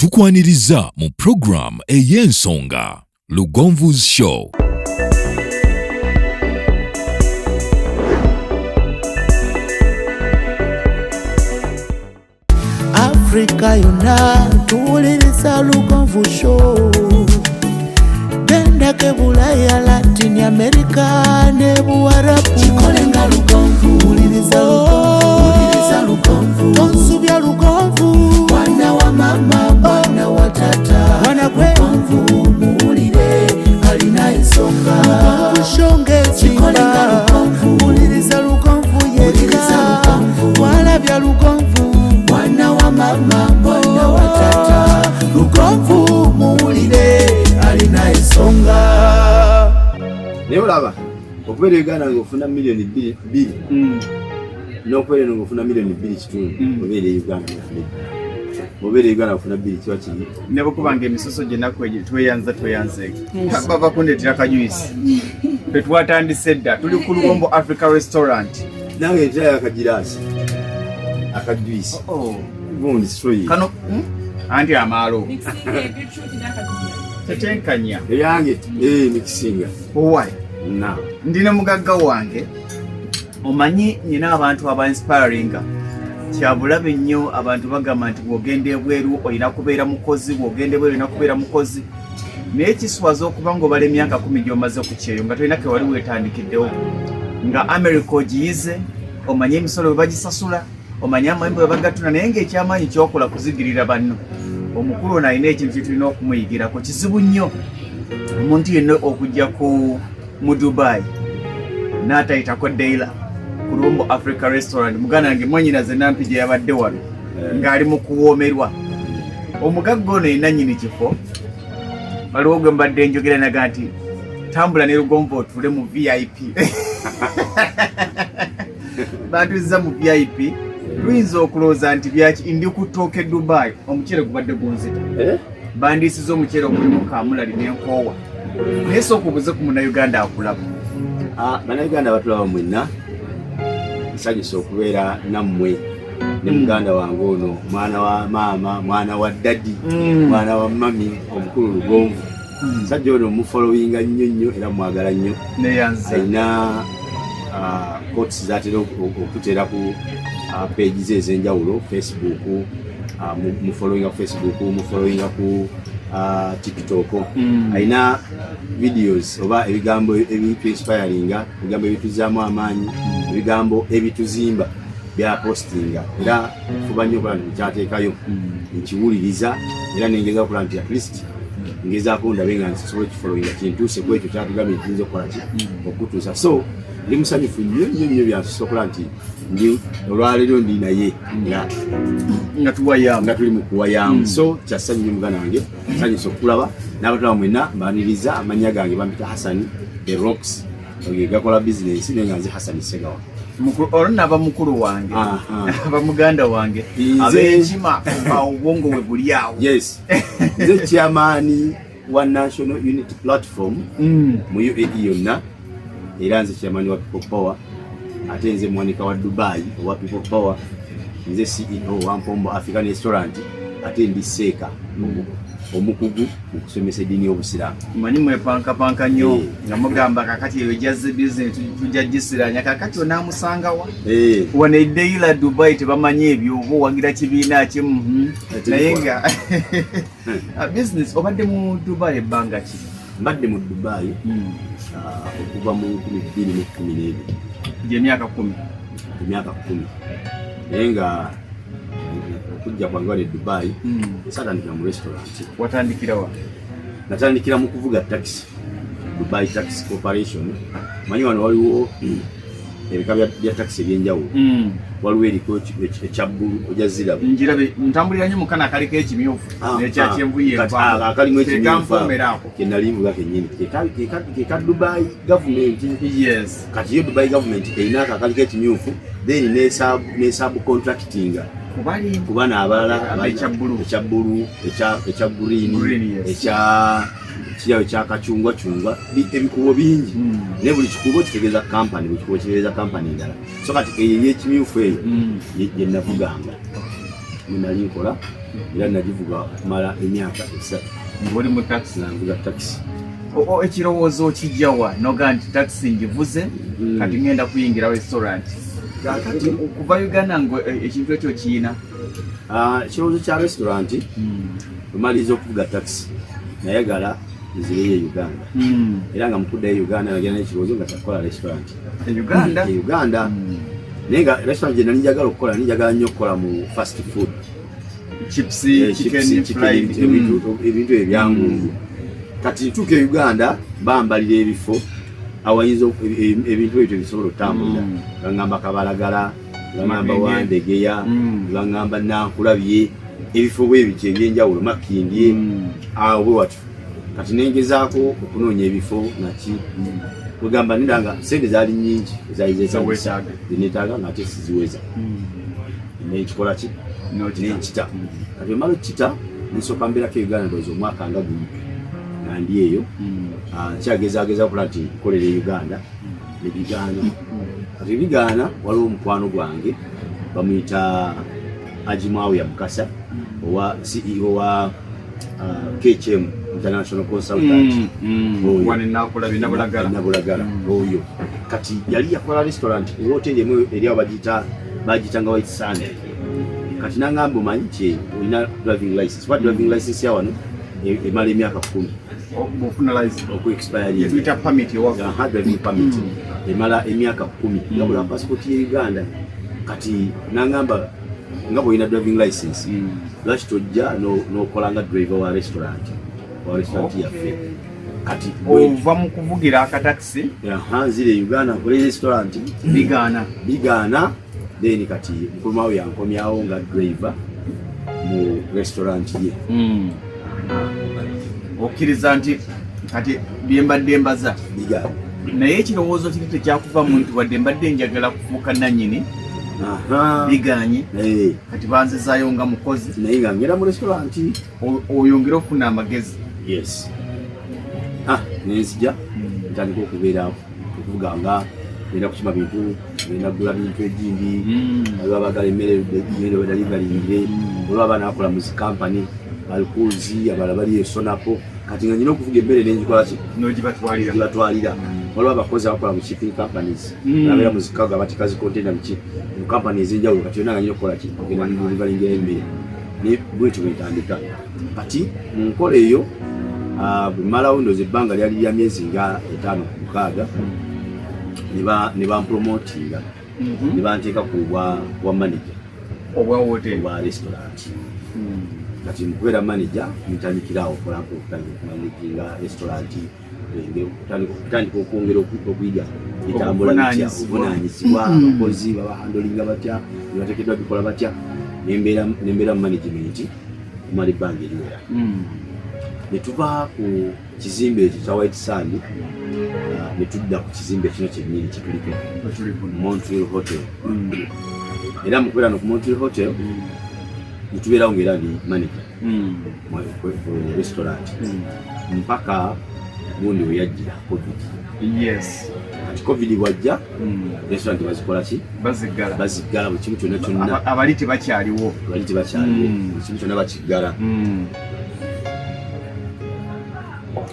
tukwaniriza mu program ey'ensonga Lugonvu's Show. Africa yona tuwuliriza Lugonvu Show. Genda ke Bulaya, Latin America ne Buarabu. Chikolenga Lugonvu, wuliriza Lugonvu. Tonsubya Lugonvu. Mwana wa mama, mwana wa tata. Mwana Lugonvu muwulire alina ensonga. Lugonvu shonge chikolenga Lugonvu. Wuliriza Lugonvu yeka. Walabya Lugonvu. Mwana wa mama, mwana wa tata. Lugonvu muwulire alina ensonga. Leo laba okubera Uganda ngofuna milioni 2 n'okwera ngofuna milioni 2 kitundu obere Uganda obere Uganda ngofuna 2 kiwa kiri nebo kubange emisoso gye nakweje tweyanze bava kundetera kajuisi tetwatandise dda tuli ku Lugombo Africa Restaurant nange ntaya akagirasi akajuisi gundi stroyi kano anti amalo tetenkanya yange mikisinga owai na ndine mugagga wange omanyi nyina abantu aba inspiringa kyabulabe nnyo abantu bagamba nti bw'ogenda ebweru olina kubeera mukozi bw'ogenda ebweru olina kubeera mukozi naye kiswaza okuba ng'obala emyaka 10 gy'omaze ku kyeyo nga tolina ke wali weetandikiddewo nga America ogiyize omanyi emisolo bwe bagisasula omanyi amayimba bwe bagatuna naye ng'ekyamaanyi kyokola kuzigirira banno omukulu ono alina ekintu kye tulina okumuyigirako kizibu nnyo omuntu yenna okujja mu Dubai n'atayitako Deila ku Lugombo Africa Restaurant muganda wange mwanyinaze nampi gye yabadde wano ng'ali mu kuwoomerwa omugagga ono yenna nnyini kifo waliwo gwe mbadde njogera naga nti tambula ne Lugombo otule mu VIP batuzza mu VIP luyinza okulowooza nti byaki ndi ku ttooke Dubai omuceere gubadde gunzita bandiisiza omuceere omulimu kaamulali n'enkoowa naye sooka obuze ku Munnayuganda akulaba Bannayuganda batulaba mwenna nsanyusa okubeera nammwe ne muganda wange ono mwana wa maama mwana wa daddi mwana wa mami omukulu Lugonvu musajja ono mufolowinga nnyo era mwagala nnyo alina quotes zatera okutera ku page ze ez'enjawulo Facebook mufolowinga ku Facebook mufolowinga ku TikTok alina videos oba ebigambo ebiinspiringa ebigambo ebituzaamu amaanyi ebigambo ebituzimba bya postinga era fuba nnyo okola nti kyateekayo nkiwuliriza era nengeza okola nti at least ngezaako ndabe nga nsobola kifolowinga kintuuse ku ekyo kyatugambye nti nza okukola ki okutuusa so ndi musanyufu nnyo byansobola nti ndi olwaleero ndi naye nga tuli mu kuwayaamu so kyassanyu nnyo muganda wange nsanyusa okulaba n'abatulaba mwenna mbaniriza amannya gange bampita Hassan the Rocks gakola bizinensi naye nga nze Hassan Segawa olwo naba mukulu wange aba muganda wange ab'enkima obwongo we buli awo yes nze chairman wa National Unity Platform mu UAE yonna era nze chairman wa People Power ate nze mwanika wa Dubai owa People Power nze CEO wa Mpombo African Restaurant ate ndi seeka omukugu okusomesa eddiini y'obusiraamu manyi mwepankapanka nnyo nga mugamba kakati eyo ejazze bizinesi tujja gisiranya kakati onaamusangawa wano eddeila Dubai tebamanyi ebyo oba owagira kibiina kimu naye nga bizinesi obadde mu Dubai ebbanga ki mbadde mu Dubai okuva mu 2012 gy'emyaka 10 naye nga okujja kwange wali Dubai satandikira mu restaurant. Watandikira wa? Natandikira mu kuvuga taxi, Dubai Taxi Corporation. Manyi wano waliwo ebika bya taxi ebyenjawulo. Waliwo eriko ekyabulu ojazira. Njirabe ntambulira nnyo mukana akaliko ekimyufu n'ekya kyenvu y'enva. Akalimu ekimyufu kenalimbuga kennyini. Keka Dubai government. Yes. Kati yo Dubai government erina akaliko ekimyufu then ne contracting. Kubana abalala ekyabulu ekya green ekya kachungwa ebikubo bingi ne buli kikubo kitegeeza company buli kikubo kitegeeza company ndala so kati eyo ekimyufu eyo ye navuganga munali nkola era nagivuga okumala emyaka 3 ng'oli mu taxi. Navuga taxi. Ekirowoozo kijjawa noga nti taxi ngivuze kati ngenda kuyingira restaurant. Kati okuva Uganda ngo ekintu ekyo kiyina ekirowoozo kya restaurant omaliza okuvuga taxi nayagala nzireyo Uganda era nga mukuddayo Uganda nagenda n'ekirowoozo nga kyakukola restaurant Uganda naye nga restaurant gye nali njagala okukola njagala nnyo okukola mu fast food, chips, chicken, fried, ebintu ebyangungu. Kati ntuuka e Uganda bambalira ebifo awayinza ebintu ebyo bisobola okutambulira. Bangamba Kabalagala, bangamba Wandegeya, bangamba Nankulabye, ebifo bwe bityo ebyenjawulo Makindye, awo bwe watyo. Kati nengezaako okunoonya ebifo naki kugamba nidanga sente zaali nnyingi zinetaaga ng'ate siziweza. Nekikola ki nenkita. Kati omala okita nsooka mbeerako Uganda ndowooza omwaka nga gumu nga ndi eyo nkyagezageza okola nti nkolera Uganda ne bigaana. Kati bigaana waliwo omukwano gwange bamuyita Ajimwawe ya Mukasa owa CEO wa KHM International Consultant wane Nabulagala oyo. Kati yali yakola restaurant ku hoteli emu eri awo bagitanga White Sunday. Kati nangamba omanyi nti olina driving license. What driving license ya wano emala emyaka 10 oku expire tuita permit ya driving permit emala emyaka 10 ngabula passport ya Uganda. Kati nangamba nga boyina driving license lwaki tojja n'okola nga driver wa restaurant yaffe. Kati ova mu kuvugira akataxi nzire Uganda nkole restaurant bigaana then kati mukulu wawe yankomyawo nga driver mu restaurant ye. Okkiriza nti kati byembadde mbaza bigaana naye ekirowoozo kiri tekyakuva mu nti wadde mbadde njagala kufuuka nannyini biganye kati banzizaayo nga mukozi naye nga ngera mu restaurant oyongera okufuna amagezi. Yes. Nenzija ntandika okubeera okuvuga nga ngenda kukima bintu, ngenda kugula bintu egindi, waliwo abagala emmere bali balingire, waliwo abaana bakola mu zikampani alikuuzi abalala bali esonapo. Kati nga nyina okuvuga emmere nengikola ki nogibatwalira. Waliwo abakozi abakola mu shipping companies ababeera mu zikago abatika zikontena mu kampani ez'enjawulo. Kati yonna nga nyina okukola ki ogenda balingira emmere ne bwetyo bwentandika. Kati mu nkola eyo bwemalawo ndowooza ebbanga lyali lya myezi nga 5-6 ne bampromotinga ne banteeka ku bwa manager obwa restaurant. Kati mukubeera manager ntandikirawo okolako okutandika restaurant kutandika okwongera okuyiga etambula bitya obuvunaanyizibwa abakozi babahandolinga batya nebateekeddwa bikola batya nembeera mu management kumala ebbanga eriwera. Netuva ku kizimbe ekyo kya White Sand netudda ku kizimbe kino kyennyini kituliko Montreal Hotel. Era mukubeera no ku Montreal Hotel netubeerawo ngaera ndi manager ku restaurant mpaka gundi we yajjira COVID. Kati COVID bwajja restaurant bazikola ki baziggala buli kimu kyonna abali tebakyaliwo buli kimu kyonna bakiggala.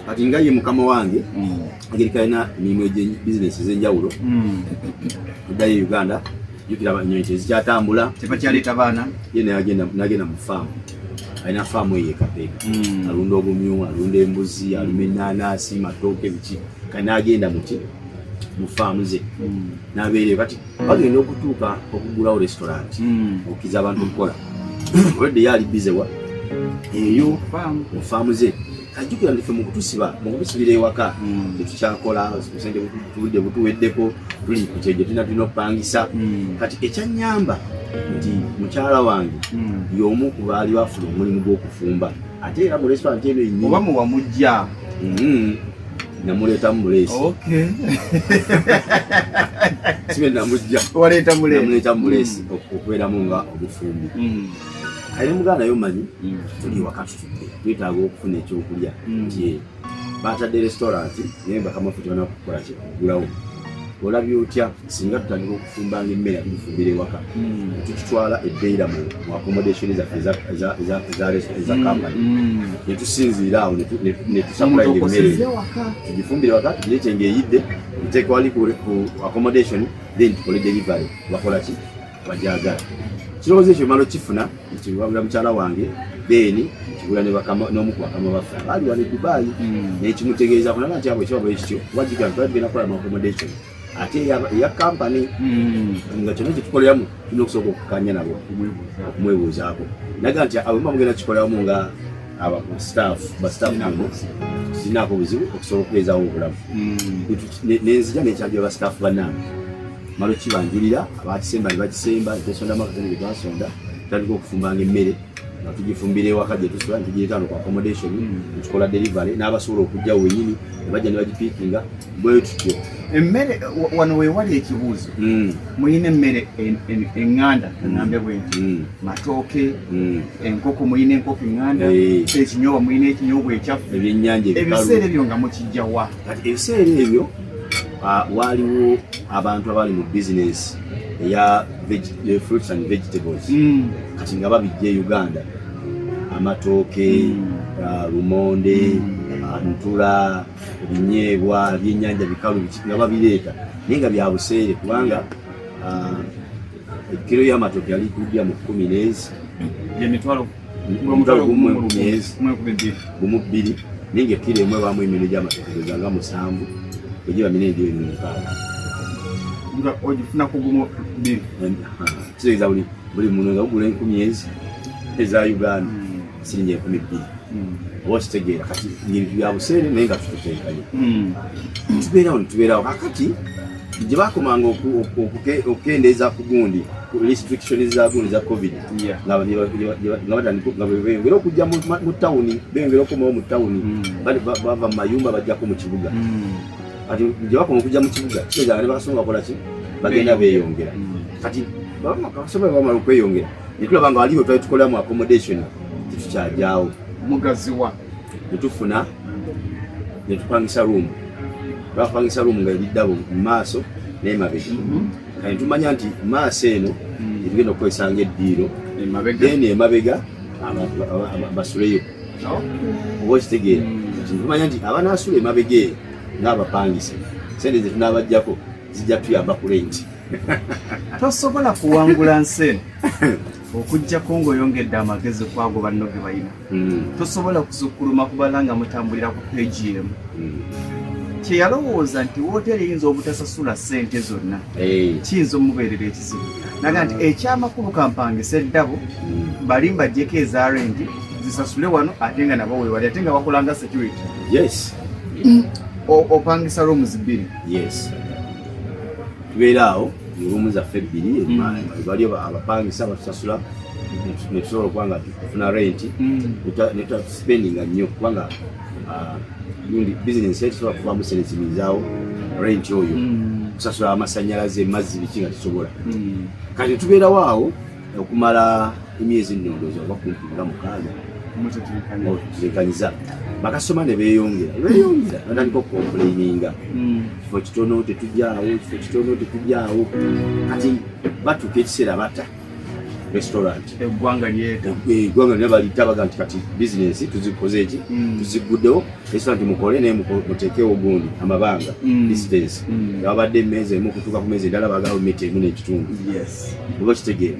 Kati nga ye mukama wange engeri kalina emirimu business ez'enjawulo tuddayo Uganda jukira nnyonyi tezikyatambula tebakyaleeta baana ye nagenda mu faamu. Alina faamu eyo ekapeeka alunda obumyu alunda embuzi aluma ennaanaasi matooke biki. Kati nagenda mu faamu ze nabeereyo. Kati bagenda okutuuka okugulawo restaurant okkiza abantu okukola olwedde ye ali bizewa eyo mu faamu ze. Ajukira ndife mu kutusibira ewaka tetukyakola sente tulidde butuweddeko tuli ku kyejo tulina okupangisa. Kati ekyanyamba nti mukyala wange y'omu ku baali bafuna omulimu gw'okufumba ate era mu restaurant eno yennyini oba muwamujja namuleetamu muleesi sibe namujja namuleetamu muleesi okubeeramu nga obufumbi. Kale muganda yomanyi tuli wakati twetaaga okufuna ekyokulya nti batadde restaurant naye bakamafuta bana kukola kigulawo olabye otya singa tutandika okufumbanga emmere tufumbire ewaka tukitwala eddeira mu accommodation zaffe eza kampani ne tusinziira awo ne tusapulayinga emmere tugifumbire waka tugireke ng'eyidde tuteeka wali ku accommodation then tukole delivery bakola ki bajagala kirowoozo ekyo malo kifuna kiwabula mukyala wange then kigula n'omu ku bakama baffe abaali wano e Dubai nekimutegeeza kunaba nti abo ekibabo ekityo wajigala tugenda kukola mu accommodation ate eya kampani nga kyonna kyetukoleramu tulina okusooka okukanya nabo okumwebuuzaako naga nti abo mugenda kikoleramu nga bastaff nabo sinaako buzibu okusobola okubeezaawo obulamu nenzija nekyajja bastaff bannange malo kibanjulira abakisemba ne bakisemba tesondamu akatone ge twasonda tutandika okufumbanga emmere nga tugifumbira ewaka gye tusula nitugireetaano ku accommodation nekikola delivery n'abasobola okujjawo wenyini ne bajja ne bagipiikinga bwe tutyo emmere wano weewali ekibuuzo muyina emmere eŋŋanda eŋŋambe bwenti matooke enkoko muyina enkoko eŋŋanda ekinyobwa muyina ekinyobwa ekyaffe ebyennyanja ebiseera ebyo nga mukijjawa kati ebiseera ebyo waliwo abantu abali mu bizinesi eya fruits and vegetables kati nga babijja e Uganda amatooke lumonde ntula ebinyeebwa byennyanja bikalu nga babireeta naye nga bya buseere kubanga ekiro y'amatooke yali kujja mu 10 emitwalo gumu bbiri naye nga ekiro emwe bamu emino gy'amatooke gezanga 7 egiba minene dio emukaaga nga ogifuna kugumu bbiri kitegeeza buli muno nga gugula 10 eza Uganda siringi 12 oba kitegeera kati ngeri bya buseere naye nga tututeekanye tubeerawo kakati gye bakomanga okukendeeza ku gundi restrictions za gundi za covid nga beyongera okujja mu tawuni beyongera okomawo mu tawuni bava mu mayumba bajjako mu kibuga kati gye bakoma okujja mu kibuga kitegeeza ne bakasonga bakola ki bagenda beeyongera kati bakasobola bamala okweyongera ne tulaba nga waliwo twali tukolera mu accommodation tetukyajaawo mugaziwa netufuna netupangisa room bapangisa room nga ebiddabo mu maaso n'emabega kati tumanya nti maaso eno tugenda okukozesanga eddiiro then emabega basuleyo oba okitegeera tumanya nti abanaasula emabega eyo n'abapangisa sente ze tunaabajjako zijja tuyamba ku renti tosobola kuwangula nsi okujjako ng'oyongedde amagezi kwago banno ge balina tosobola kusukkuluma kubala nga mutambulira ku peegi emu kye yalowooza nti wooteri eyinza obutasasula ssente zonna kiyinza omubeerera ekizibu naga nti ekyamakulu kampangisa eddabo bali mbajjeko eza renti zisasule wano ate nga nabo weewali ate nga bakolanga security yes opangisa rooms 2 yes tubeera awo roomu zaffe 2 bali abapangisa batusasula netusobola okubanga tufuna renti netutaspendinga nnyo kubanga bizinesi tusobola kuvaamu sente zibizaawo renti oyo kusasula amasanyalaze mazzi biki nga tusobola kati tubeerawo awo okumala emyezi nnondoza oba kumpi nga 6 tuzekanyiza bakasoma ne beeyongera batandika okukomplaininga kifo kitono tetujjaawo kati batuuka ekiseera bata restaurant eggwanga lye balita baga nti kati bizinesi tuzikoze eki tuziguddewo restaurant mukole naye muteekewo gundi amabanga distance babadde emmeeza emu okutuuka ku meeza endala bagalawo mita emu n'ekitundu oba kitegeera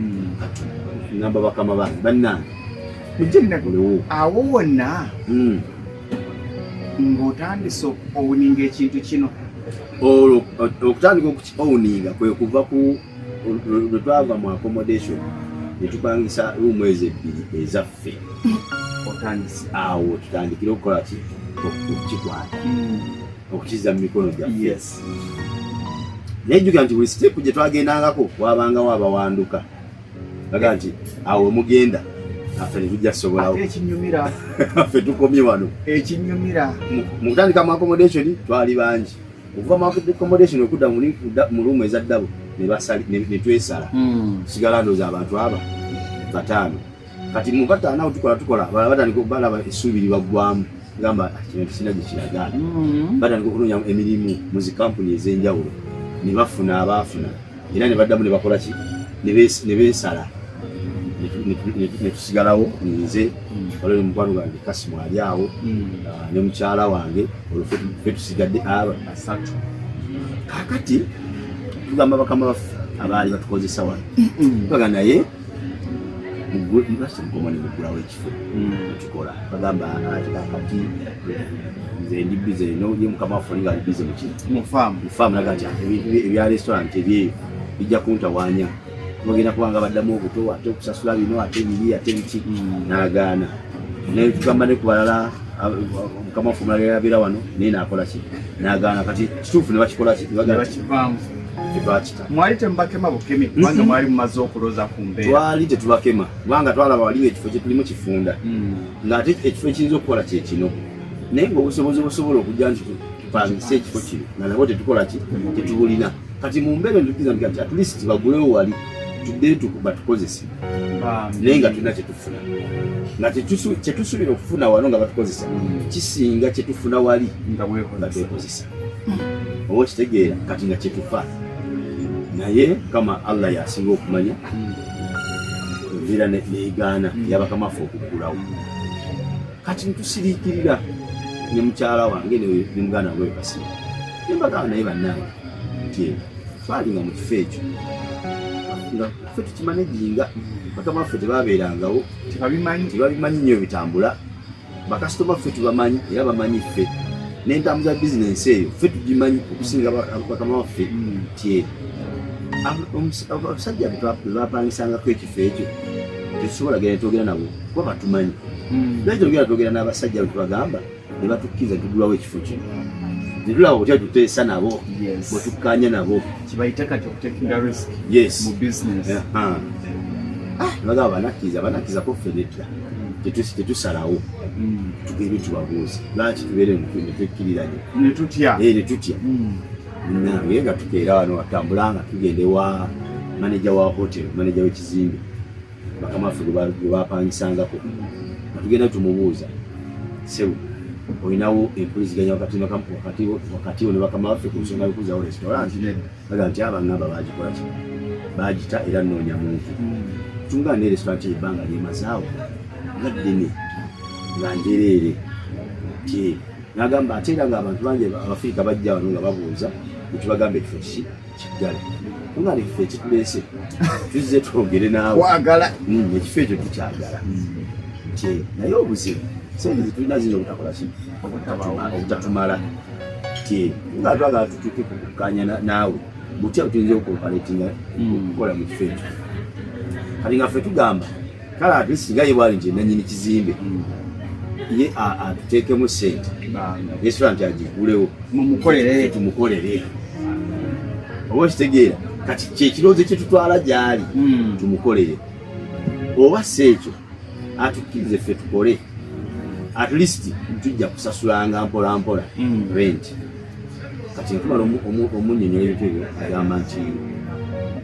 ngamba bakama bange bannange awo wonna ng'otandise owuninga ekintu kino okutandika owuninga kwe kuva ku lwe twava mu accommodation netupangisa ruumu ezo 2 ezaffe awo tutandikire okukola ki okukikwata okukiza mu mikono gyaffe nejjuga nti buli sitepu gye twagendangako wabangawo abawanduka baga nti awo mugenda affe netujja sobolawo affe tukomye wano mu kutandika mu accommodation twali bangi okuva mu accommodation okudda mu ruumu ezaddabo netwesala tusigala ndooza abantu aba 5 kati mu 5 awo tukola batandika balaba essuubi libaggwamu gamba kino kisina gye kiraga batandika okunoonya emirimu mu zikampuni ez'enjawulo ne bafuna abaafuna era ne baddamu ne bakola ki ne beesala ne tusigalawo nze olwo mukwano gwange Kasimu ali awo ne mukyala wange olwo ffe tusigadde basatu. Kakati tugamba bakama baffe abaali batukozesa wano tubaga naye mukomani mugulawo ekifo tukola bagamba kakati nze ndi bize ye mukama waffe nga ali bize mufaamu naga nti ebya restaurant ebyeyo bijja kuntawanya bagenda kubanga baddamu obuto ate okusasula bino ate biri ate biki n'agaana naye tugamba ne ku balala mukama waffe omulala yabeera wano naye n'akola ki n'agaana kati kituufu ne bakikola ki mwali tembakema bukemi kubanga mwali mumaze okuloza ku mbeera twali tetubakema kubanga twalaba waliwo ekifo kye tulimu kifunda ng'ate ekifo ekiyinza okukola kye kino naye ng'obusobozi busobola okujja nti tupangise ekifo kino nga nabo tetukola ki tetubulina kati mu mbeera entukiza nti at least bagulewo wali tuddeyo batukozese naye nga tulina kyetufuna nga kyetusuubira okufuna wano nga batukozesa kisinga kyetufuna wali nga twekozesa oba kitegeera kati nga kyetufa naye kama Allah yasinga okumanya embeera neegaana yabakamafe okugulawo kati ntusiriikirira ne mukyala wange ne muganda wange Kasimu nembagamba naye bannange nti twalinga mu kifo ekyo nga ffe tukimanejinga bakama baffe tebabeerangawo tebabimanyi nnyo bitambula bakasitoma ffe tubamanyi era bamanyi ffe n'entambuza bizinensi eyo ffe tugimanyi okusinga bakama baffe nti abasajja bebapangisangako ekifo ekyo tetusobola genda twogera nabo kuba batumanyi naye togera twogera n'abasajja betubagamba ne batukkiriza tugulawo ekifo kino netulaba butya tuteesa nabo bwetukkanya nabo kibayita kati okutekinga risk mu business bagamba banakkiriza ffe netya tetusalawo tugende tubabuuza lwaki tubeere netwekkiriranye netutya nange nga tukeera wano watambula nga tugenda ewa maneja wa hotel maneja w'ekizimbe bakama ffe gwe bapangisangako nga tugenda tumubuuza sebu olinawo empuliziganya wakati wo ne bakama baffe ku nsonga y'okuzawo restaurant baga nti abangamba bagikola ki bagita era nnoonya muntu tungana ne restaurant ebbanga lyemazaawo nga ddene nga njereere ti nagamba ate era ng'abantu bangi abafirika bajja wano nga babuuza netubagamba ekifo kiki kiggala nga nekifo ekituleese tuzze twogere naawe ekifo ekyo tukyagala ti naye obuzibu sente tulina zino obutakola ki obutatumala ti nga twagala tutuuke kukukkanya naawe butya tuyinza okukompaletinga okukola mu kifo ekyo kati nga ffe tugamba kale ate singa ye bwali nti nannyini kizimbe ye atuteekemu sente restaurant agigulewo tumukolere oba kitegeera kati kyekirowoozo kyetutwala gyali tumukolere oba si ekyo atukkirize ffe tukole at least tujja kusasulanga mpola mpola rent kati ntumala omunnyonnyola ebintu ebyo agamba nti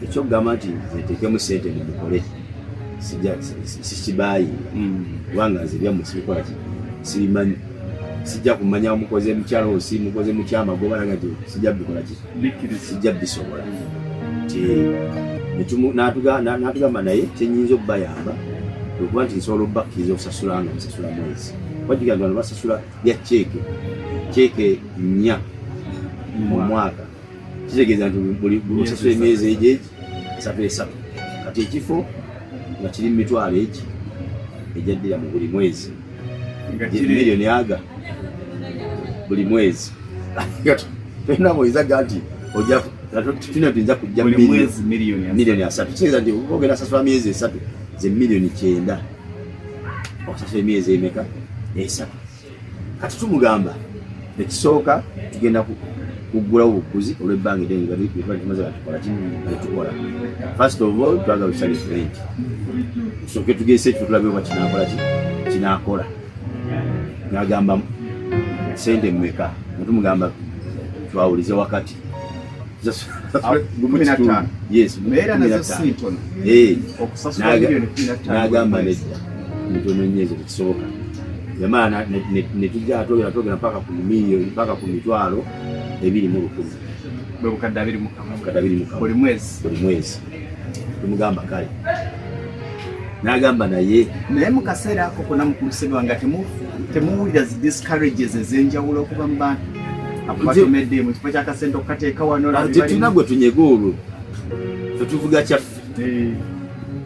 ekyokugamba nti zeteekemu sente mumukole sikibaayi kubanga nze byammwe sibikola ki sibimanyi sijja kumanya mukoze mukyalosi mukoze mukyamagoba naga nti sijja bikola ki sijja bisobola natugamba naye kyenyinza okubayamba okuba nti nsobola obbakkiriza okusasula nga musasula mwezi wajiga nti bano basasula bya ceeke 4 mu mwaka kitegeeza nti buli osasula emyezi egyo 3 kati ekifo nga kiri mitwalo egi ejaddira mu buli mwezi miliyoni aga buli mwezi tolina mwezaga nti tulina tuyinza kujja miliyoni 3 kitegeeza nti ogenda sasula myezi 3 ze miliyoni 9 okusasula emyezi emeka 3 kati tumugamba ekisooka tugenda kuggulawo obukuzi olw'ebbanga eddene nga tumaze batukola kitukola first of all twaga busale rent tusooke tugese ekifo tulabe oba kinaakola n'agamba sente mmeka netumugamba twawulize wakati 15 n'agamba nedda mitono nnyo ezo tekisoboka yamala netujja atogera paka ku miliyoni paka ku mitwalo 2,100 bwe bukadde 25 buli mwezi tumugamba kale n'agamba naye mu kaseera ako konna mukulusebwa nga temuwulira zi discourages ez'enjawulo okuva mu bantu abatumedde mu kifo ky'akasente okukateeka wano tetulina gwe tunyega olwo tetuvuga kyaffe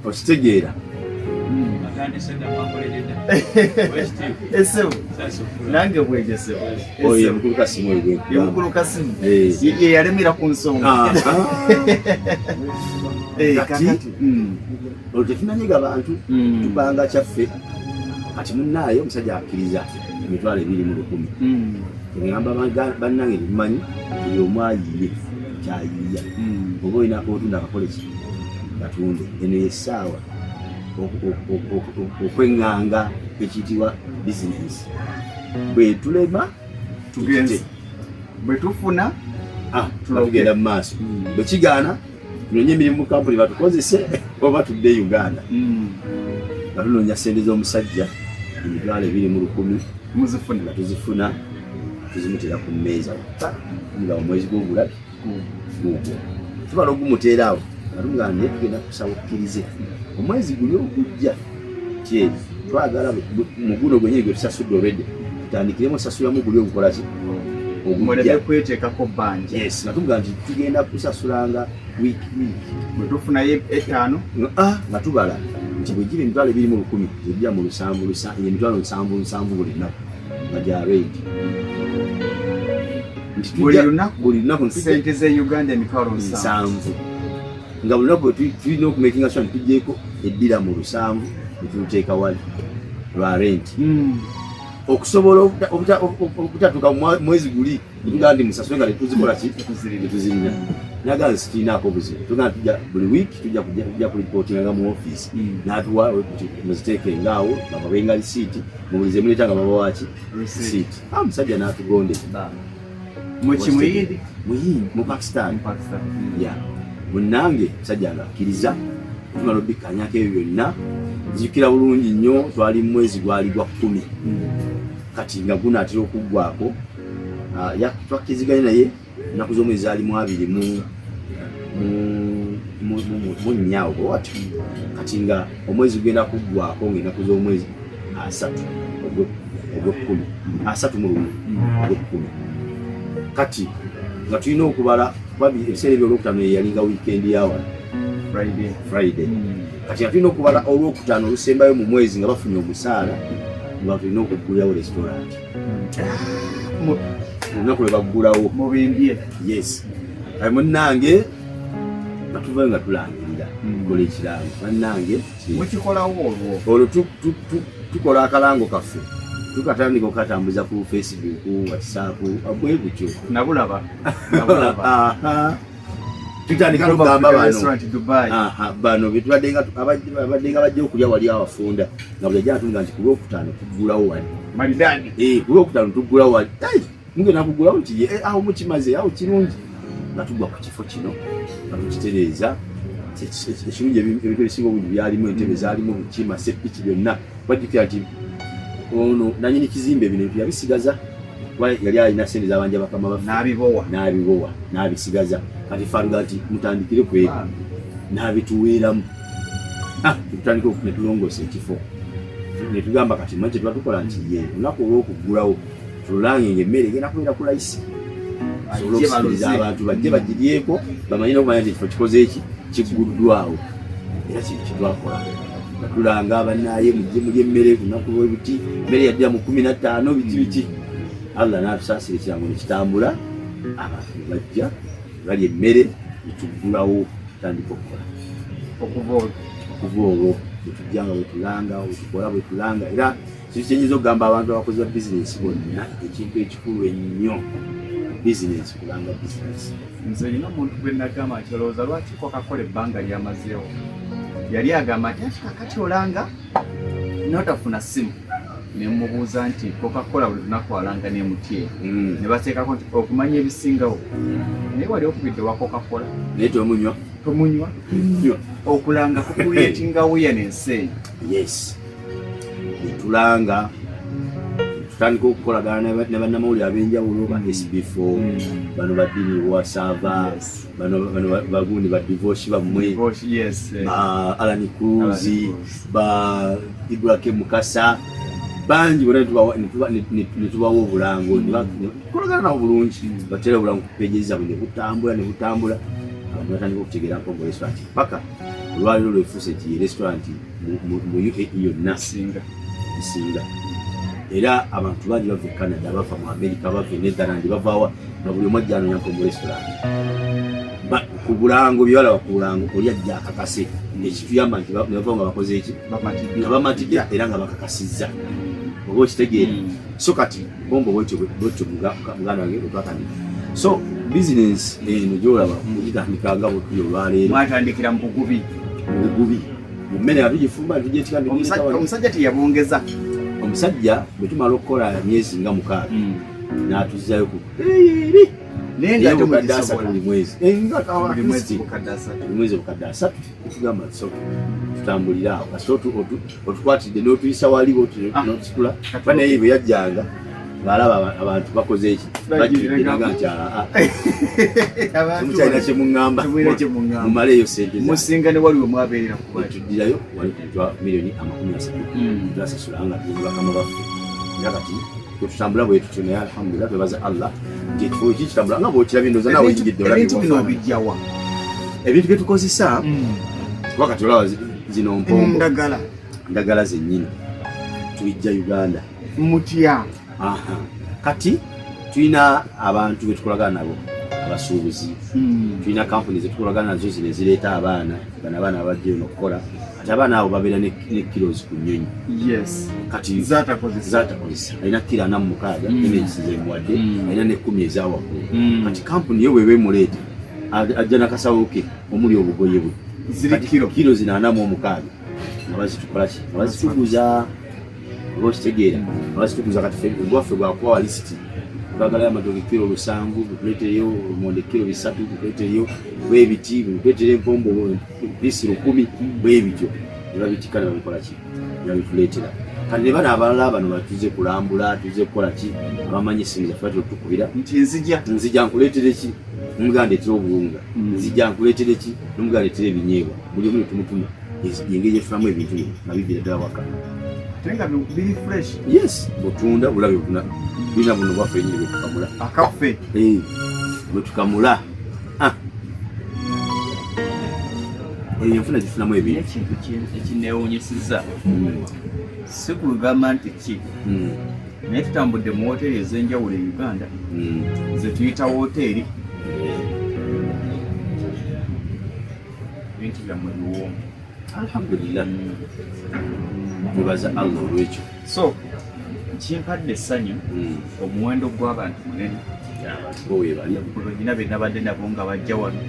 okitegeera esebo nange bwegesebo oyo mukulu kasimu yemukulu kasimu ye yalemera ku nsonga kati olwo tetunanyega bantu tubanga kyaffe kati munnaaye omusajja akkiriza $20,000 ngamba bannange temumanyi buli omu ayiye kyayiya oba olinako otunda akakole ki katunde eno yessaawa okweŋŋanga ekiyitibwa bizinesi bwe tulema tugenze bwe tufuna tugenda mu maaso bwe kigaana tunonye emirimu mu kampuni batukozese oba tudde Uganda nga tunoonya sente z'omusajja $20,000 nga tuzifuna tuzimutera ku mmeeza nga omwezi gw'obulabi gugwo tubala ogumuteera awo nga naye tugenda kusaba okukkirize omwezi guli ogujja kyeri twagala muguno gwenyini gwe tusasudde olwedde tutandikiremu osasulamu guli ogukola ki ogujja kweteekako bbanja nga tuvuga nti tugenda kusasulanga wiiki bwe tufunayo 5 nga tubala nti bwe giba $20,000 ejja mu 7,7 buli lunaku nga gya rate buli lunaku sente ze Uganda $7,000 nga buli lunaku tulina okumakinga sure tujjeeko eddira mu 7 netuteeka wali lwa renti okusobola obutatuuka mwezi guli tugaa ndi musasule nga netuzikola ki netuzirina nagaa situlinaako obuzibu tugaa tujja buli wiiki tujja kuripootinganga mu ofiisi natuwa muziteekengaawo bababenga lisiiti mubulize muleta nga babawaki lisiiti omusajja natugondera muyindi mu Pakistan munnange musajja nga akkiriza tumala obbikanyako ebyo byonna nzijukira bulungi nnyo twali mu mwezi gwali gwa 10 kati nga gunaatera okuggwako twakkiziganye naye ennaku z'omwezi zaali mu 2 mu nnyaawo bwewatyo kati nga omwezi gugenda kuggwako ng'ennaku z'omwezi 3 ogw'ekkumi kati nga tulina okubala ebiseera ebyolwokutaano yeyalinga wiikendi yawa Friday kati nga tulina okubala olwokutaano olusembayo mu mwezi nga bafunye omusaala nga tulina okuggulawo restaurant olunaku lwe baggulawo mubimbye yes munnange nga tuvayo nga tulangirira tukola ekirango bannange mukikolawo olwo tukola akalango kaffe tukatandika okukatambuza ku Facebook WhatsApp bwe butyo nabulaba tutandika okugamba bano betubaddenga bajja okulya wali awafunda nga buli ajja atunga nti ku lwokutaano tuggulawo wali ku lwokutaano tuggulawo wali mugenda kuggulawo nti awo mukimaze awo kirungi nga tugwa ku kifo kino nga tukitereeza ekirungi ebintu ebisinga obungi byalimu entebe zaalimu bukima sepiki byonna badikira nti ono nanyini kizimbe bino yabisigaza yali alina sente zabanja bakama baffe n'abibowa n'abisigaza kati faluga nti mutandikire ku ebyo n'abituweeramu tutandika netulongoosa ekifo netugamba kati manje twatukola nti ye olunaku olw'okuggulawo tululange ng'emmere egenda kubeera ku layisi sobola okusikiriza abantu bajje bagiryeko bamanyire okumanya nti ekifo kikoze eki kigguddwawo era kino kitwakola tulanga abanaaye mujje mulye emmere ku lunaku lw'ebiti emmere yaddira mu 15 biki Allah n'atusaasira ekirango ne kitambula abantu ne bajja balya emmere netuggulawo tutandika okukola okuva olwo bwetujjanga bwetulanga bwetukola bwetulanga era kintu kyenyinza okugamba abantu abakozi ba bizinesi bonna ekintu ekikulu ennyo bizinesi kulanga bizinesi nze nina omuntu gwe nagamba nti olowooza lwaki Coca-Cola ebbanga lyamazeewo yali agamba nti kakati olanga notafuna simu nemubuuza nti Coca-Cola buli lunaku alanga n'emutye ne bateekako nti okumanya ebisingawo naye wali okubidde wa Coca-Cola naye tomunywa okulanga kukuleetinga wuya n'ensi yes netulanga tutandika okukolagana ne bannamawulire ab'enjawulo ba SB4 bano badini wasava bano bagundi ba divorce bamwe ba Alani Cruz ba Ibrahim Mukasa banji bonna netubawa obulango kolagana nabo bulungi batera obulango ku pages zaabwe ne butambula abantu batandika okutegeera Mpombo restaurant paka olwaliro lwefuuse ti restaurant mu UK yonna singa era abantu bangi bava e Canada bava mu America bava e Netherlands bavaawa na buli omu ajja anoonya Mpombo restaurant ku bulango byewalaba ku bulango oli ajja akakase ekituyamba nti ne bava nga bakoze eki nga bamatidde era nga bakakasizza oba okitegeera so kati Mpombo bwetyo muganda wange bwetwatandika so business eno gyolaba mugitandikanga bwetuyo olwaleero mwatandikira mu bugubi mu mmere nga tugifumba tugyetika omusajja teyabongeza omusajja bwe tumala okukola myezi nga 6 n'atuzzayo ku nenga bukadde 3 buli mwezi mwezi bukadde 3 tugamba so tutambulira awo kasi otukwatidde n'otuyisa wali n'otusitula banaye bwe yajjanga ng'alaba abantu bakoze eki bagiraga nti mukyalina kye muŋŋamba mumaleeyo sente musingane waliwo mwabeerera tuddirayo wali kutwa $30,000 twasasula nga tuli bakama baffe era kati tutambula bwe tutyo naye alhamdulillah twebaza Allah nti ekifo eki kitambula nga bw'okirabye ndowooza nawe oyingidde ebintu bino obijjawa ebintu bye tukozesa wakati olaba zino Mpombo ndagala zennyini tubijja Uganda mutya kati tulina abantu betukolagana nabo abasuubuzi tulina kampuni zetukolagana nazo zino ezireeta abaana bano abajja eno okukola kati abaana abo babeera ne kilos ku nnyonyi kati zatakozesa alina kilo 46 enegisize muwadde alina ne 10 ezawaggulu kati kampuni yo bweba emuleeta ajja nakasawo ke omuli obugoye bwe kilo 46 nga bazitukolaki nga bazituguza oba okitegeera abazituguza kati ogwaffe gwakubawa lisiti twagalayo amatooke kilo 7 butuleetereyo omonde kilo 3 butuleetereyo bwebiti butuleetere Mpombo bisi 10 bwebityo nebabitika ne babikolaki nebabituleetera kati ne bano abalala bano batuze kulambula tuze kukola ki abamanyi essimu zaffe tukubira nti nzija nkuleetere ki nomuganda etera obuwunga nzija nkuleetere ki nomuganda etera ebinyeebwa buli omu netumutuma engeri efulamu ebintu nga bibira ddala waka tenga bili fresh yes botunda bulabe bina buno bwaffe nyine betukamula akaffe betukamula enfuna gifunamu ebintu ekintu ekineewuunyisiza si kugamba nti ki naye tutambudde mu woteeri ez'enjawulo e Uganda ze tuyita woteeri bintu byammwe biwoomu alhamdulillah tubaza Allah olwekyo so kimpadde essanyu omuwendo gw'abantu munene bowebali olwegina be nabadde nabo nga bajja wano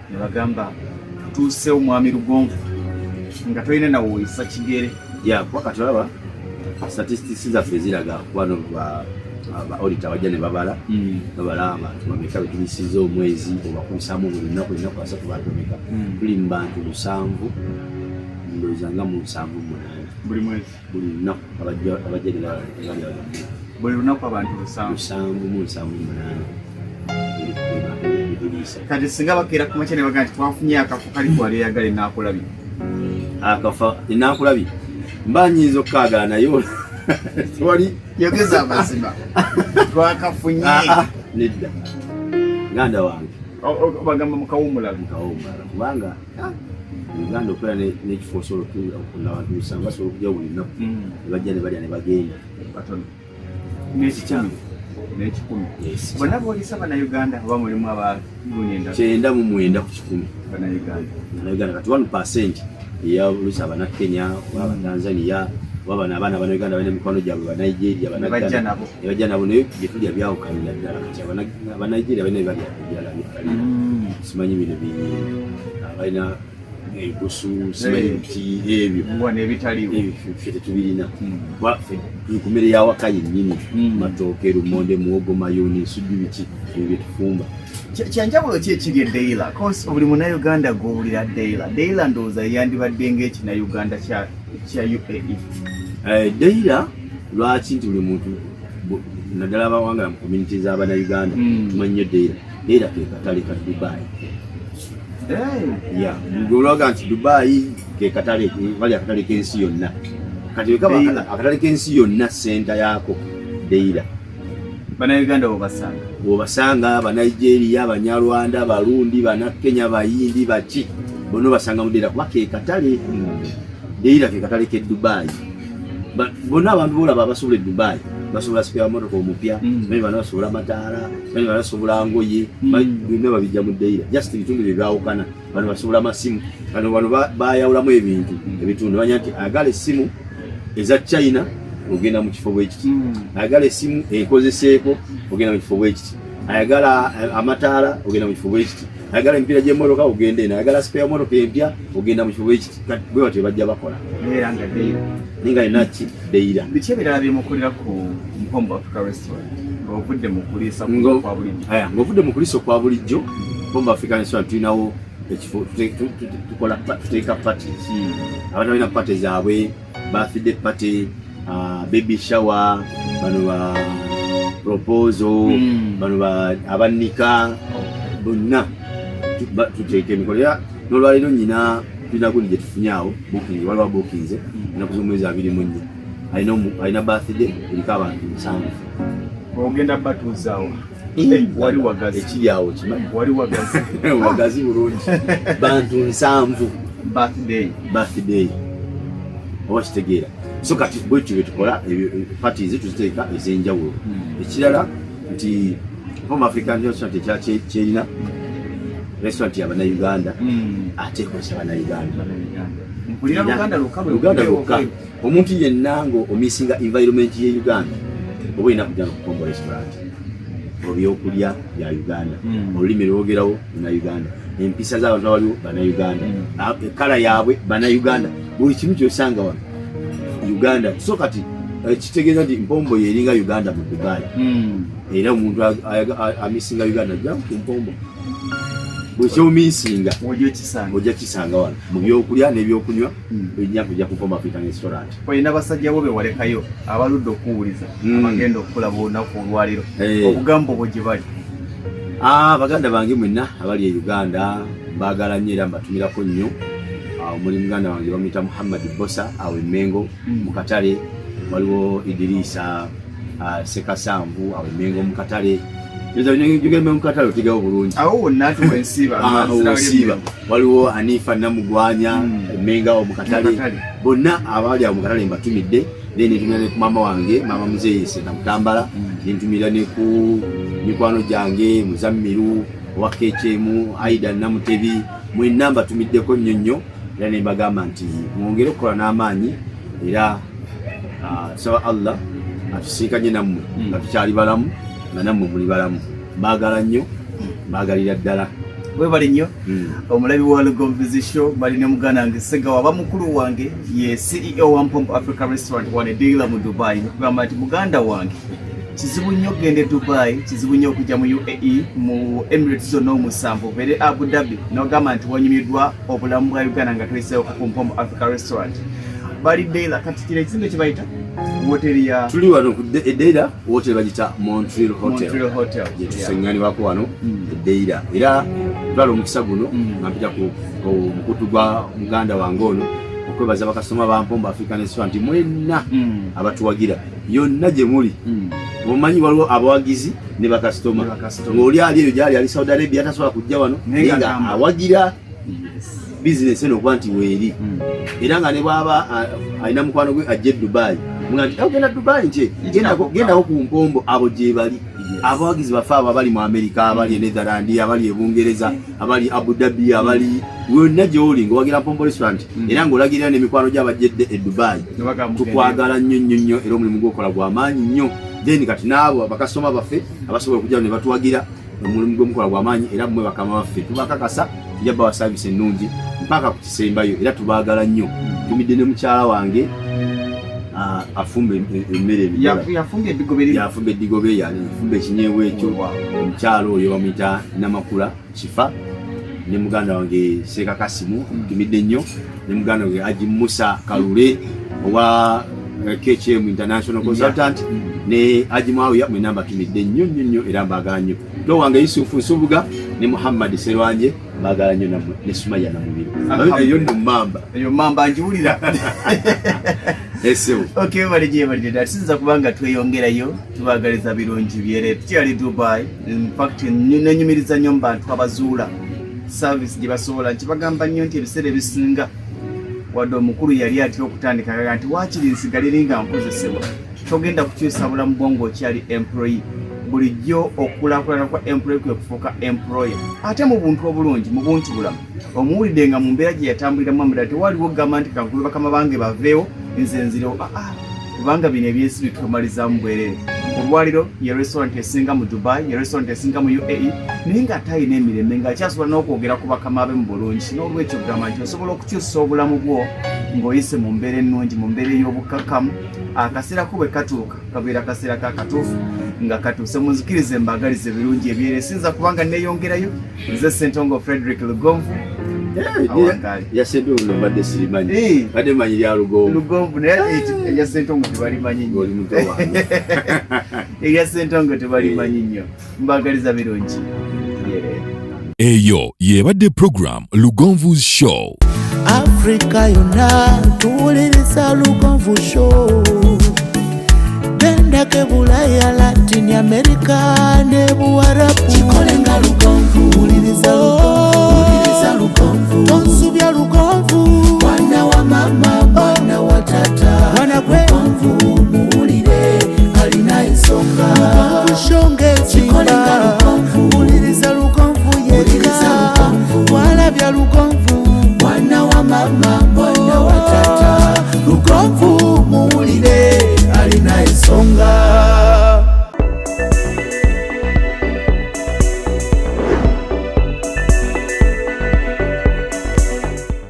ne bagamba tutuuse omwami Lugonvu nga tolina nawoyisa kigere wakati olaba statistics zaffe ziraga wano aba auditor bajja ne babala abantu bameka betunyisiza omwezi obakubisamu buli lunaku ennaku 3 batomeka tuli mu bantu 7 ndowooza nga mu 7 buli mwezi buli lunaku abajja buli lunaku abantu 7 kati singa bakeera ku makya ne bagamba nti twafunye akafo kali twali eyagala enaakulabye akafa enaakulabye mba nyinza okukaagala nayo twali yogeza amazima twakafunye nedda muganda wange bagamba mukawumula kubanga Uganda okwera n'ekifo osobola okunda abantu 7 basobola okujja buli nnaku ne bajja ne balya ne bagenda batono n'ekikumi bonna boolisa bannayuganda oba mulimu abagunenda 9 ku 10 bannayuganda kati 1% eyaolusa abannakenya oba abatanzania oba bano abaana bannayuganda balina emikono gyabwe banigeria nebajja nabo naye gye tulya byawukanira ddala kati abanigeria balina ebalya ebyalabikali simanyi bino balina egusu simanyi biti ebyo ebyo tetubirina ku mmere yawaka yennyini matooke lumonde muwogo mayuni nsujju biki ebyo byetufumba kyanjawulo ki ekiri edeyira cause buli munnayuganda gw'owulira deyira ndowooza yandibadde ng'ekinayuganda kya UAE deyira lwaki nti buli muntu naddala abawangala mu community z'Abannayuganda tumanyi Deira ke katale ka Dubai. Yeah, ngolwaga nti Dubai ke katale bali akatale k'ensi yonna. Kati kaba akatale k'ensi yonna senta yako Deira. Bannayuganda obasanga Banigeria, Abanyarwanda, Barundi, Bannakenya, Bayindi, baki bono basanga mu Deira kuba ke katale. Deira ke katale ke Dubai. Bono abantu bolaba basobola Dubai basobola spare motoka omupya, bali banasobola mataala, bali banasobola ngoye, bino babijja mu Deira. Just ebitundu byawukana, bano basobola masimu, bano bayawulamu ebintu ebitundu banya nti agala essimu eza China ogenda mu kifo bwekiti, ayagala essimu ekozeseeko ogenda mu kifo bwekiti, ayagala amataala ogenda mu kifo bwekiti, ayagala emipiira gy'emmotoka ogenda eno, ayagala spare motoka empya ogenda mu kifo bwekiti. Bwe batyo bajja bakola ninga inaki Deira. Biki ebirala byemukolera ku Mpombo Africa Restaurant ng'ovudde mu kuliisa kwa bulijjo? Ng'ovudde mu kuliisa kwa bulijjo, Mpombo Africa Restaurant tulinawo ekifo tuteeka parties. Abantu balina party zaabwe, birthday party, baby shower, bano ba proposal, bano ba abanika, bonna tuteeka emikolo. N'olwaleero nnyina tulina gundi gye tufunyaawo booking, waliwo bookings ennaku z'omwezi 24. Alina birthday eriko abantu 7. Ogenda batuuzaawo wali wagazi ekiri awo kimanyi wali wagazi wagazi bulungi bantu 7 birthday oba kitegeera. So kati bwekyo betukola parties tuziteeka ez'enjawulo. Ekirala nti Mpombo African Restaurant kyerina restaurant ya Bannayuganda ate ekozesa Bannayuganda. Luganda lwokka. Omuntu yenna ng'omisinga environment ye Uganda oba olina kujja ku Mpombo Restaurant. Ebyokulya bya Uganda, olulimi lwogerawo Bannayuganda, empisa z'abantu abaliwo Bannayuganda, ekkala yaabwe Bannayuganda, buli kimu kyosanga wano Uganda. So kati kitegeeza nti Mpombo yeringa Uganda mu Dubai. Era omuntu amisinga Uganda ajja ku Mpombo. Bwe kyomisinga ojja kisanga wano mu byokulya n'ebyokunywa ojja kujja ku Mpombo African Restaurant. Olina basajja bo bewalekayo abaludde okuwuliza abagenda okulaba olunaku olwaliro obugambo bwe gye bali. Baganda bange mwenna abali e Uganda mbaagala nnyo era mbatumirako nnyo. Omuli muganda wange bamuyita Muhammad Bosa awe Mengo mu Katale, waliwo Idirisa Sekasambu awe Mengo mu Katale. Jugeme mu Katale otigawo bulungi. Awo wonna tuwensiba waliwo Anifa Namugwanya Menga mu Katale. Bonna abali awo mu Katale mbatumidde. Then ntumira ne ku mama wange mama Muzeeyise na Mutambala, ntumira ne ku mikwano gyange Muzammiru Wakechemu Aida Namutebi, mwenna mbatumiddeko nnyo era ne mbagamba nti mwongere okukola n'amaanyi era saba Allah atusiikanye nammwe nga tukyali balamu nga nammwe muli balamu. Mbaagala nnyo, mbaagalira ddala. Bwe bali nnyo omulabi wa Lugomvizi Show bali ne muganda wange Segawa bamukulu wange ye CEO wa Mpombo Africa Restaurant wane Deira mu Dubai. Nkugamba nti muganda wange kizibu nnyo gende Dubai, kizibu nnyo okujja mu UAE mu Emirates zonna omusanvu bere Abu Dhabi n'ogamba nti wanyumiddwa obulamu bwa Uganda nga tweseewo ku Mpombo Africa Restaurant. Bali Deira kati kino ekizinga kye bayita hoteli ya tuli wano ku Deira, hoteli bagita Montreal Hotel. Tusenganibwako wano Deira era twala omukisa guno nga mpita ku mukutu gwa muganda wange ono okwebaza bakasitoma ba Mpombo African Restaurant mwenna abatuwagira yonna gye muli. Omanyi waliwo abawagizi ne bakasitoma. Ng'oli ali eyo gyali ali Saudi Arabia tasobola kujja wano nga awagira business eno okuba nti weeri. Era nga ne bw'aba alina mukwano gwe ajja Dubai nga nti ogenda Dubai nti gendako ku Mpombo abo gye bali. Abawagizi bafe abo abali mu Amerika, abali e Netherland, abali e Bungereza, abali Abu Dhabi, abali wonna gy'oli ng'owagira Mpombo Restaurant era ng'olagirira n'emikwano gy'abajjedde e Dubai. Tukwagala nnyo era omulimu gw'okola gw'amaanyi nnyo. Then kati n'abo bakasitoma baffe abasobola okujja ne batuwagira omulimu gw'omukola gw'amaanyi era mmwe bakama baffe tubakakasa tujja bawa saavisi ennungi mpaka ku kisembayo era tubaagala nnyo. Tumidde ne mukyala wange afumba emmere yafumba eddigobe yafumba ekinyeewo ekyo. Omukyalo oyo bamuyita Namakula Kifa ne muganda wange Seeka Kasimu tumidde nnyo ne muganda wange Aji Musa Kalule owa KCM International Consultant ne Ajimawiya mwe namba tumidde nnyo era mbagala nnyo. Ndo wange Yusufu Nsubuga ne Muhammad Serwanje mbagala nnyo namwe ne Sumaya Namubiri. Eyo mamba njiwulira. Eso. Okay, bali dada sinza kubanga tweyongerayo tubagaliza birungi byere tukyali Dubai. In fact nenyumiriza nnyo bantu abazuula service gye basobola kibagamba nnyo nti ebiseera ebisinga wadde omukulu yali atya okutandika nti waakiri nsigaliringa nkozesebwa togenda kukyusa bulamu bwongo okyali employee bulijjo okukulaakulana kwa employee kwe kufuuka employer ate mu buntu obulungi mu buntu bulamu omuwulidde nga mu mbeera gye yatambuliramu amulala tewaliwo gamba nti kankulu bakama bange baveewo nze nzirewo kubanga bino ebyensi bitumalizamu bwerere olwaliro ye restaurant esinga mu Dubai ye restaurant esinga mu UAE naye nga talina emirembe ng'akyasobola n'okwogera ku bakama be mu bulungi n'olwekyo gamba nti osobola okukyusa obulamu bwo ng'oyise mu mbeera ennungi mu mbeera ey'obukkakkamu akaseera ko bwe katuuka kabeera kaseera kakatuufu nga katuuse munzikirize mbagalize birungi ebyere sinza kubanga neeyongerayo nze Ssentongo Frederick Lugonvu yasedde mbadde sirimanyi badde manyi lya Lugonvu naye eya Ssentongo tebalimanyi nnyo eya Ssentongo tebalimanyi nnyo mbagaliza birungi eyo yebadde program Lugonvu's Show. Africa yonna tuwuliriza Lugonvu Show. Genda ke Bulaya, Latin America ne Buwarabu.